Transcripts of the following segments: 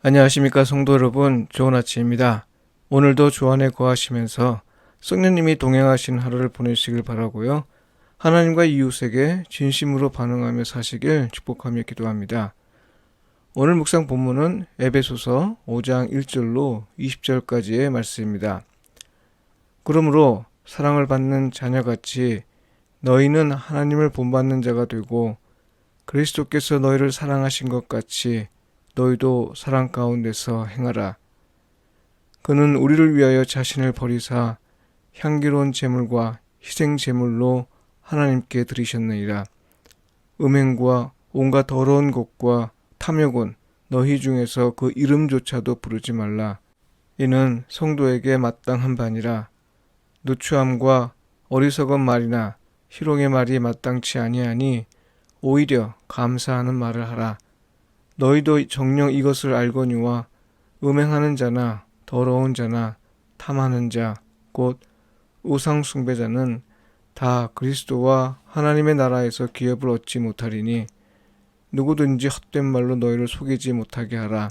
안녕하십니까 성도 여러분, 좋은 아침입니다. 오늘도 주 안에 거하시면서 성령님이 동행하신 하루를 보내시길 바라고요. 하나님과 이웃에게 진심으로 반응하며 사시길 축복하며 기도합니다. 오늘 묵상 본문은 에베소서 5장 1절로 20절까지의 말씀입니다. 그러므로 사랑을 받는 자녀같이 너희는 하나님을 본받는 자가 되고 그리스도께서 너희를 사랑하신 것 같이 너희도 사랑 가운데서 행하라. 그는 우리를 위하여 자신을 버리사 향기로운 제물과 희생 제물로 하나님께 드리셨느니라. 음행과 온갖 더러운 것과 탐욕은 너희 중에서 그 이름조차도 부르지 말라. 이는 성도에게 마땅한 바니라. 누추함과 어리석은 말이나 희롱의 말이 마땅치 아니하니 오히려 감사하는 말을 하라. 너희도 정녕 이것을 알거니와 음행하는 자나 더러운 자나 탐하는 자 곧 우상 숭배자는 다 그리스도와 하나님의 나라에서 기업을 얻지 못하리니 누구든지 헛된 말로 너희를 속이지 못하게 하라.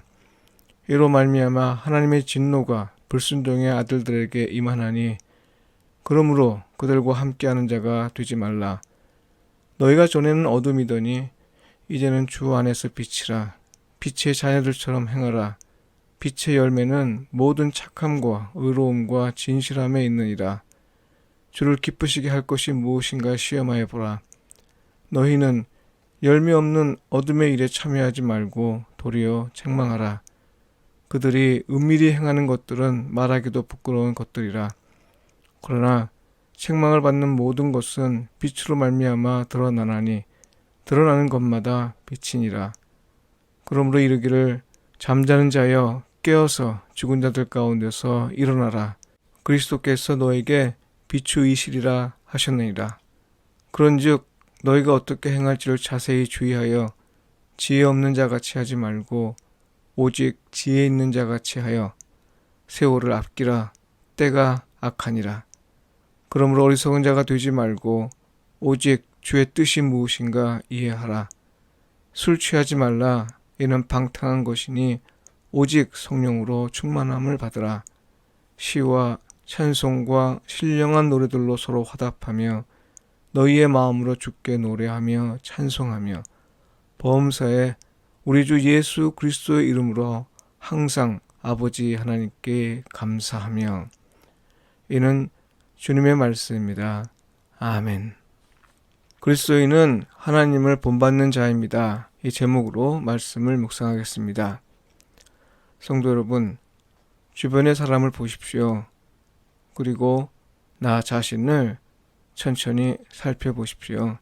이로 말미암아 하나님의 진노가 불순종의 아들들에게 임하나니 그러므로 그들과 함께하는 자가 되지 말라. 너희가 전에는 어둠이더니 이제는 주 안에서 빛이라. 빛의 자녀들처럼 행하라. 빛의 열매는 모든 착함과 의로움과 진실함에 있느니라. 주를 기쁘시게 할 것이 무엇인가 시험하여 보라. 너희는 열매 없는 어둠의 일에 참여하지 말고 도리어 책망하라. 그들이 은밀히 행하는 것들은 말하기도 부끄러운 것들이라. 그러나 책망을 받는 모든 것은 빛으로 말미암아 드러나나니 드러나는 것마다 빛이니라. 그러므로 이르기를 잠자는 자여 깨어서 죽은 자들 가운데서 일어나라. 그리스도께서 너에게 비추이시리라 하셨느니라. 그런즉 너희가 어떻게 행할지를 자세히 주의하여 지혜 없는 자같이 하지 말고 오직 지혜 있는 자같이 하여 세월을 아끼라. 때가 악하니라. 그러므로 어리석은 자가 되지 말고 오직 주의 뜻이 무엇인가 이해하라. 술 취하지 말라. 이는 방탕한 것이니 오직 성령으로 충만함을 받으라. 시와 찬송과 신령한 노래들로 서로 화답하며 너희의 마음으로 주께 노래하며 찬송하며 범사에 우리 주 예수 그리스도의 이름으로 항상 아버지 하나님께 감사하며. 이는 주님의 말씀입니다. 아멘. 그리스도인은 하나님을 본받는 자입니다. 이 제목으로 말씀을 묵상하겠습니다. 성도 여러분, 주변의 사람을 보십시오. 그리고 나 자신을 천천히 살펴보십시오.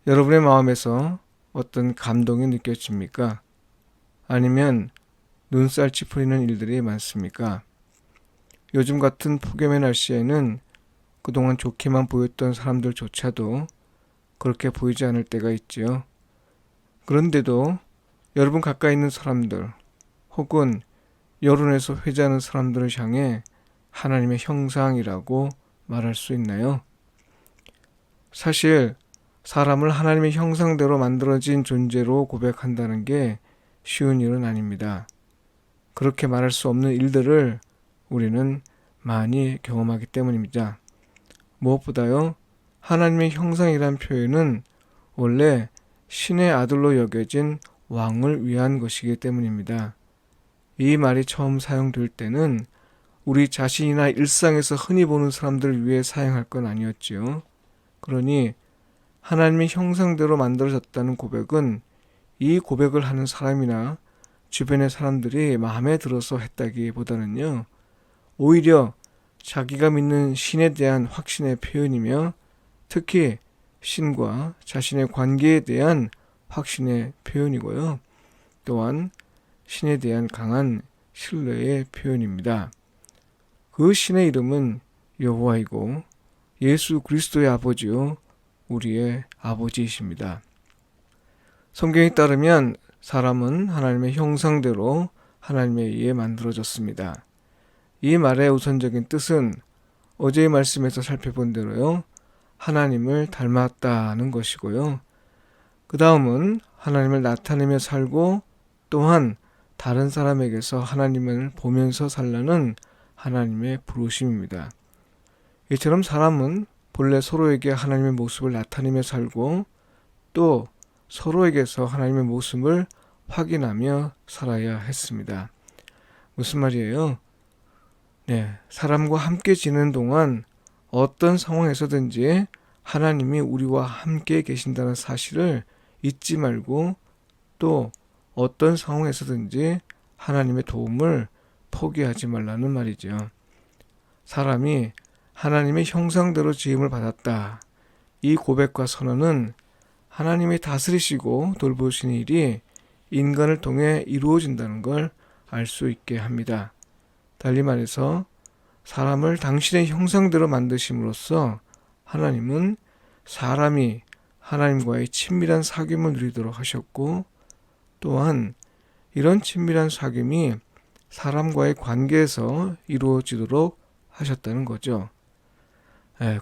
여러분의 마음에서 어떤 감동이 느껴집니까? 아니면 눈살 찌푸리는 일들이 많습니까? 요즘 같은 폭염의 날씨에는 그동안 좋게만 보였던 사람들조차도 그렇게 보이지 않을 때가 있지요. 그런데도 여러분 가까이 있는 사람들 혹은 여론에서 회자하는 사람들을 향해 하나님의 형상이라고 말할 수 있나요? 사실 사람을 하나님의 형상대로 만들어진 존재로 고백한다는 게 쉬운 일은 아닙니다. 그렇게 말할 수 없는 일들을 우리는 많이 경험하기 때문입니다. 무엇보다요, 하나님의 형상이란 표현은 원래 신의 아들로 여겨진 왕을 위한 것이기 때문입니다. 이 말이 처음 사용될 때는 우리 자신이나 일상에서 흔히 보는 사람들을 위해 사용할 건 아니었지요. 그러니 하나님의 형상대로 만들어졌다는 고백은 이 고백을 하는 사람이나 주변의 사람들이 마음에 들어서 했다기보다는요, 오히려 자기가 믿는 신에 대한 확신의 표현이며 특히 신과 자신의 관계에 대한 확신의 표현이고요. 또한 신에 대한 강한 신뢰의 표현입니다. 그 신의 이름은 여호와이고 예수 그리스도의 아버지요 우리의 아버지이십니다. 성경에 따르면 사람은 하나님의 형상대로 하나님에 의해 만들어졌습니다. 이 말의 우선적인 뜻은 어제의 말씀에서 살펴본 대로요, 하나님을 닮았다는 것이고요. 그 다음은 하나님을 나타내며 살고 또한 다른 사람에게서 하나님을 보면서 살라는 하나님의 부르심입니다. 이처럼 사람은 본래 서로에게 하나님의 모습을 나타내며 살고 또 서로에게서 하나님의 모습을 확인하며 살아야 했습니다. 무슨 말이에요? 네, 사람과 함께 지내는 동안 어떤 상황에서든지 하나님이 우리와 함께 계신다는 사실을 잊지 말고 또 어떤 상황에서든지 하나님의 도움을 포기하지 말라는 말이죠. 사람이 하나님의 형상대로 지음을 받았다. 이 고백과 선언은 하나님이 다스리시고 돌보시는 일이 인간을 통해 이루어진다는 걸 알 수 있게 합니다. 달리 말해서 사람을 당신의 형상대로 만드심으로써 하나님은 사람이 하나님과의 친밀한 사귐을 누리도록 하셨고 또한 이런 친밀한 사귐이 사람과의 관계에서 이루어지도록 하셨다는 거죠.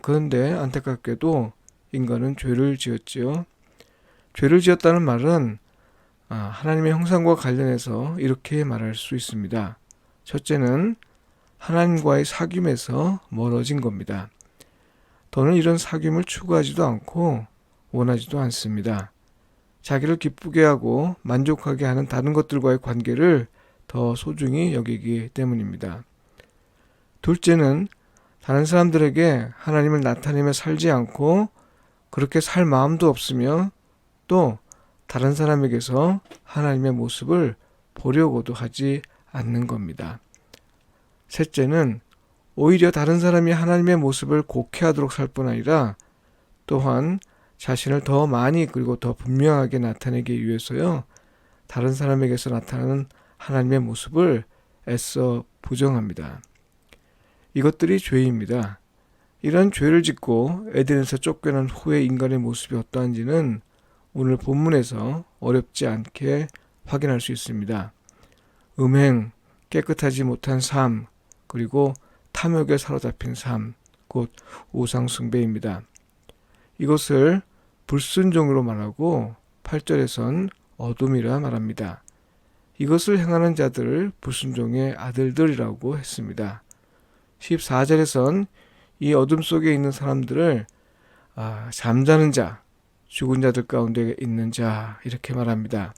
그런데 안타깝게도 인간은 죄를 지었지요. 죄를 지었다는 말은 하나님의 형상과 관련해서 이렇게 말할 수 있습니다. 첫째는 하나님과의 사귐에서 멀어진 겁니다. 더는 이런 사귐을 추구하지도 않고 원하지도 않습니다. 자기를 기쁘게 하고 만족하게 하는 다른 것들과의 관계를 더 소중히 여기기 때문입니다. 둘째는 다른 사람들에게 하나님을 나타내며 살지 않고 그렇게 살 마음도 없으며 또 다른 사람에게서 하나님의 모습을 보려고도 하지 않는 겁니다. 셋째는 오히려 다른 사람이 하나님의 모습을 곡해하도록 살 뿐 아니라 또한 자신을 더 많이 그리고 더 분명하게 나타내기 위해서요. 다른 사람에게서 나타나는 하나님의 모습을 애써 부정합니다. 이것들이 죄입니다. 이런 죄를 짓고 에덴에서 쫓겨난 후의 인간의 모습이 어떠한지는 오늘 본문에서 어렵지 않게 확인할 수 있습니다. 음행, 깨끗하지 못한 삶, 그리고 탐욕에 사로잡힌 삶, 곧 우상숭배입니다. 이것을 불순종으로 말하고 8절에선 어둠이라 말합니다. 이것을 행하는 자들을 불순종의 아들들이라고 했습니다. 14절에선 이 어둠 속에 있는 사람들을 잠자는 자, 죽은 자들 가운데 있는 자 이렇게 말합니다.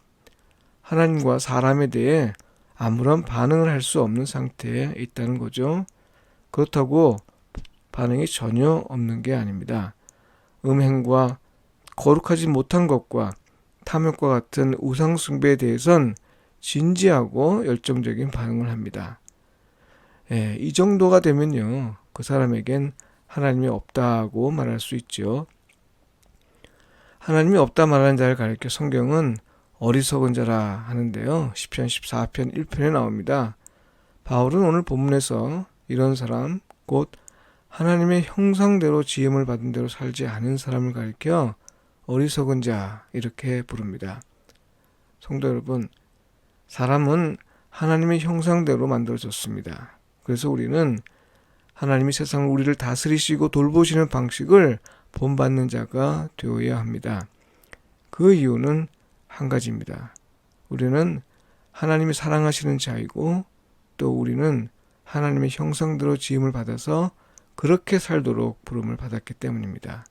하나님과 사람에 대해 아무런 반응을 할 수 없는 상태에 있다는 거죠. 그렇다고 반응이 전혀 없는 게 아닙니다. 음행과 거룩하지 못한 것과 탐욕과 같은 우상 숭배에 대해선 진지하고 열정적인 반응을 합니다. 이 정도가 되면요, 그 사람에겐 하나님이 없다고 말할 수 있죠. 하나님이 없다 말하는 자를 가리켜 성경은 어리석은 자라 하는데요. 시편 14편 1편에 나옵니다. 바울은 오늘 본문에서 이런 사람, 곧 하나님의 형상대로 지음을 받은 대로 살지 않은 사람을 가리켜 어리석은 자 이렇게 부릅니다. 성도 여러분, 사람은 하나님의 형상대로 만들어졌습니다. 그래서 우리는 하나님이 세상을 우리를 다스리시고 돌보시는 방식을 본받는 자가 되어야 합니다. 그 이유는 한 가지입니다. 우리는 하나님이 사랑하시는 자이고 또 우리는 하나님의 형상대로 지음을 받아서 그렇게 살도록 부름을 받았기 때문입니다.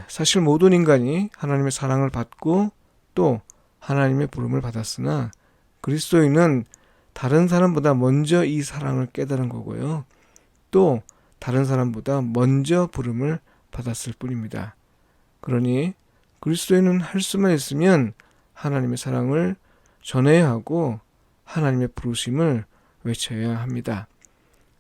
사실 모든 인간이 하나님의 사랑을 받고 또 하나님의 부름을 받았으나 그리스도인은 다른 사람보다 먼저 이 사랑을 깨달은 거고요. 또 다른 사람보다 먼저 부름을 받았을 뿐입니다. 그러니 그리스도인은 할 수만 있으면 하나님의 사랑을 전해야 하고 하나님의 부르심을 외쳐야 합니다.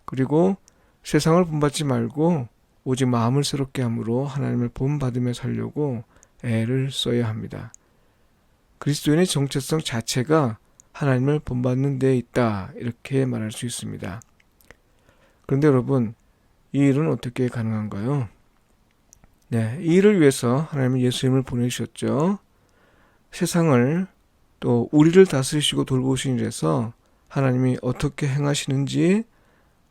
그리고 세상을 본받지 말고 오직 마음을 새롭게 함으로 하나님을 본받으며 살려고 애를 써야 합니다. 그리스도인의 정체성 자체가 하나님을 본받는 데 있다 이렇게 말할 수 있습니다. 그런데 여러분, 이 일은 어떻게 가능한가요? 이 일을 위해서 하나님은 예수님을 보내주셨죠. 세상을 또 우리를 다스리시고 돌보신 일에서 하나님이 어떻게 행하시는지,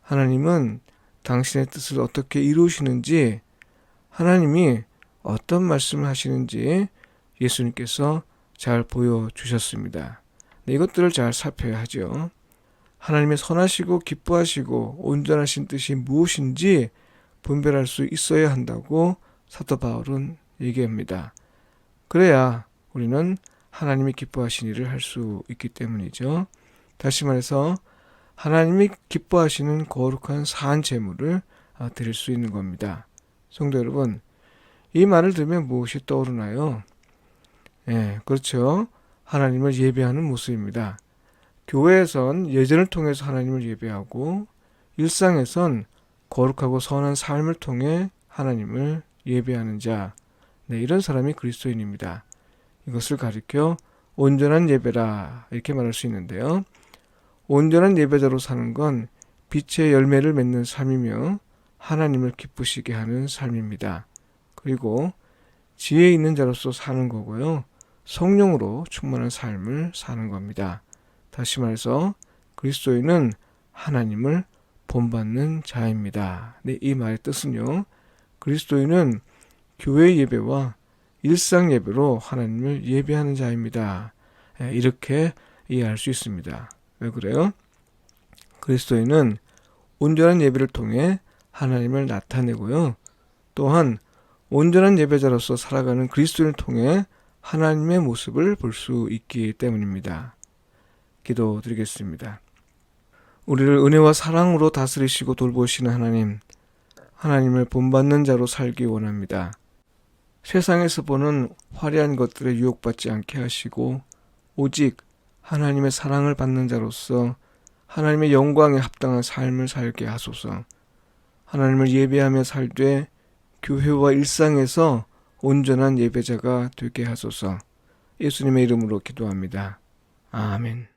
하나님은 당신의 뜻을 어떻게 이루시는지, 하나님이 어떤 말씀을 하시는지 예수님께서 잘 보여주셨습니다. 네, 이것들을 잘 살펴야 하죠. 하나님의 선하시고 기뻐하시고 온전하신 뜻이 무엇인지 분별할 수 있어야 한다고 사도 바울은 얘기합니다. 그래야 우리는 하나님이 기뻐하신 일을 할 수 있기 때문이죠. 다시 말해서 하나님이 기뻐하시는 거룩한 사한 제물을 드릴 수 있는 겁니다. 성도 여러분, 이 말을 들으면 무엇이 떠오르나요? 그렇죠. 하나님을 예배하는 모습입니다. 교회에선 예전을 통해서 하나님을 예배하고 일상에선 거룩하고 선한 삶을 통해 하나님을 예배하는 자, 이런 사람이 그리스도인입니다. 이것을 가리켜 온전한 예배라 이렇게 말할 수 있는데요. 온전한 예배자로 사는 건 빛의 열매를 맺는 삶이며 하나님을 기쁘시게 하는 삶입니다. 그리고 지혜 있는 자로서 사는 거고요. 성령으로 충만한 삶을 사는 겁니다. 다시 말해서 그리스도인은 하나님을 본받는 자입니다. 이 말의 뜻은요. 그리스도인은 교회 예배와 일상 예배로 하나님을 예배하는 자입니다. 이렇게 이해할 수 있습니다. 왜 그래요? 그리스도인은 온전한 예배를 통해 하나님을 나타내고요. 또한 온전한 예배자로서 살아가는 그리스도인을 통해 하나님의 모습을 볼 수 있기 때문입니다. 기도드리겠습니다. 우리를 은혜와 사랑으로 다스리시고 돌보시는 하나님, 하나님을 본받는 자로 살기 원합니다. 세상에서 보는 화려한 것들에 유혹받지 않게 하시고 오직 하나님의 사랑을 받는 자로서 하나님의 영광에 합당한 삶을 살게 하소서. 하나님을 예배하며 살되 교회와 일상에서 온전한 예배자가 되게 하소서. 예수님의 이름으로 기도합니다. 아멘.